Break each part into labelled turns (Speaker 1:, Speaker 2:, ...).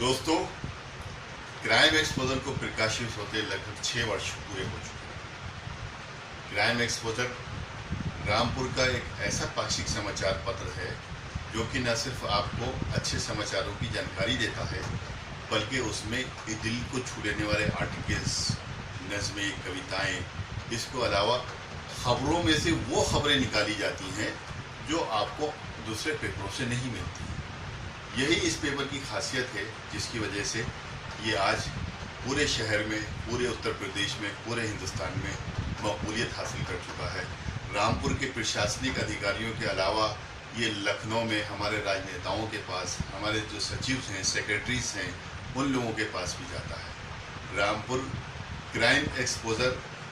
Speaker 1: दोस्तों, crime exposure को प्रकाशित होते लगभग 6 वर्ष पूरे हो चुके हैं। क्राइम एक्सपोजर रामपुर का एक ऐसा पाक्षिक समाचार पत्र है जो कि न सिर्फ आपको अच्छे समाचारों की जानकारी देता है, बल्कि उसमें दिल को छू लेने वाले आर्टिकल्स, नज़में, कविताएं, इसको अलावा खबरों में से वो खबरें निकाली जाती हैं जो आपको दूसरे पेपरों से नहीं मिलती। यही इस पेपर की खासियत है, जिसकी वजह से ये आज पूरे शहर में, पूरे उत्तर प्रदेश में, पूरे हिंदुस्तान में मकबूलियत हासिल कर चुका है। रामपुर के प्रशासनिक अधिकारियों के अलावा ये लखनऊ में हमारे राजनेताओं के पास, हमारे जो सचिव हैं, सेक्रेटरीज हैं, उन लोगों के पास भी जाता है। रामपुर क्राइम एक्सपोजर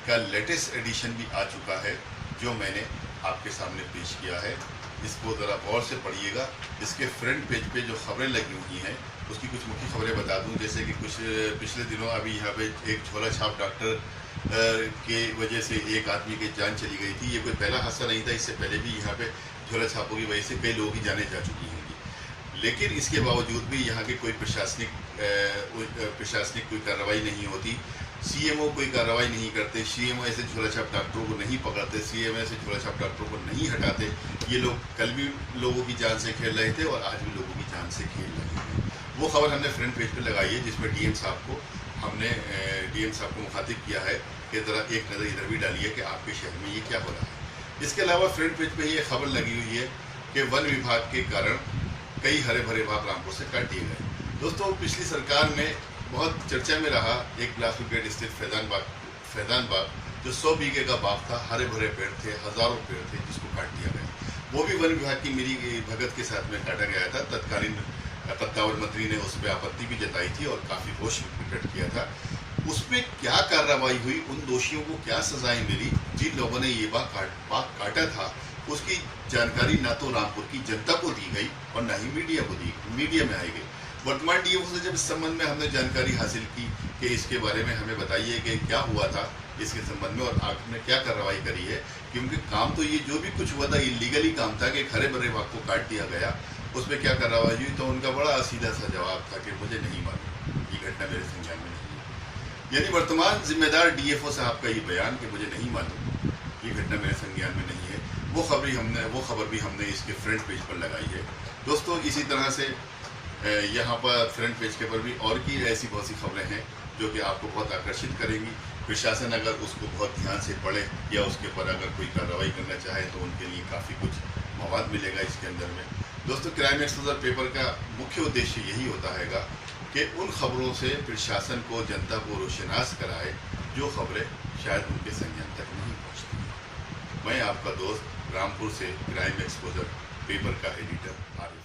Speaker 1: का लेटेस्ट एडिशन भी आ चुका है, जो मैंने आपके सामने पेश किया है। इसको ज़रा गौर से पढ़िएगा। इसके फ्रंट पेज पे जो खबरें लगी हुई हैं, उसकी कुछ मुख्य खबरें बता दूं। जैसे कि कुछ पिछले दिनों अभी यहाँ पे एक झोला छाप डॉक्टर के वजह से एक आदमी की जान चली गई थी। ये कोई पहला हादसा नहीं था, इससे पहले भी यहाँ पे झोला छापों की वजह से कई लोगों की जानें जा चुकी होंगी। लेकिन इसके बावजूद भी यहाँ की कोई प्रशासनिक कोई कार्रवाई नहीं होती। सीएमओ कोई कार्रवाई नहीं करते, सीएमओ ऐसे झोलाछाप डॉक्टरों को नहीं पकड़ते, सीएमओ ऐसे झोलाछाप डॉक्टरों को नहीं हटाते। ये लोग कल भी लोगों की जान से खेल रहे थे और आज भी लोगों की जान से खेल रहे हैं। वो खबर हमने फ्रंट पेज पे लगाई है, जिसमें डीएम साहब को मुखातिब किया है कि ज़रा एक नज़र इधर भी डालिए कि आपके शहर में ये क्या हो रहा है। इसके अलावा फ्रंट पेज पे ये खबर लगी हुई है कि वन विभाग के कारण कई हरे भरे बाग रामपुर से काट दिए गए। दोस्तों, पिछली सरकार में बहुत चर्चा में रहा एक बिलासपुर गेट स्थित फैजान बाग, जो 100 बीघे का बाग था, हरे भरे पेड़ थे, हजारों पेड़ थे, जिसको काट दिया गया। वो भी वन विभाग की मेरी भगत के साथ में काटा गया था। तत्कालीन तत्तावन मंत्री ने उस पर आपत्ति भी जताई थी और काफ़ी रोष प्रकट किया था। उसमें क्या कार्रवाई हुई, उन दोषियों को क्या सजाएं मिली, जिन लोगों ने ये बाग काटा था, उसकी जानकारी ना तो रामपुर की जनता को दी गई और ना ही मीडिया में आई गई। वर्तमान डीएम से जब इस संबंध में हमने जानकारी हासिल की कि इसके बारे में हमें बताइए कि क्या हुआ था इसके संबंध में और आपने क्या कार्रवाई करी है, क्योंकि काम तो ये जो भी कुछ हुआ था इलीगली काम था कि हरे भरे बाग को काट दिया गया, उसमें क्या कार्रवाई हुई। तो उनका बड़ा सीधा सा जवाब था कि मुझे नहीं मालूम, ये घटना मेरे संज्ञान में नहीं है। यानी वर्तमान जिम्मेदार डीएफओ साहब का ये बयान कि मुझे नहीं मालूम, ये घटना मेरे संज्ञान में नहीं है, वो खबर भी हमने इसके फ्रंट पेज पर लगाई है। दोस्तों, इसी तरह से यहाँ पर फ्रंट पेज के पर भी और की ऐसी बहुत सी खबरें हैं जो कि आपको बहुत आकर्षित करेंगी। प्रशासन अगर उसको बहुत ध्यान से पढ़े या उसके ऊपर अगर कोई कार्रवाई करना चाहे तो उनके लिए काफ़ी कुछ मवाद मिलेगा इसके अंदर में। दोस्तों, क्राइम एक्सपोजर पेपर का मुख्य उद्देश्य यही होता है कि उन खबरों से प्रशासन को, जनता को रोशनास कराए जो खबरें शायद उनके संज्ञान तक नहीं पहुँचती। मैं आपका दोस्त रामपुर से क्राइम एक्सपोजर पेपर का एडिटर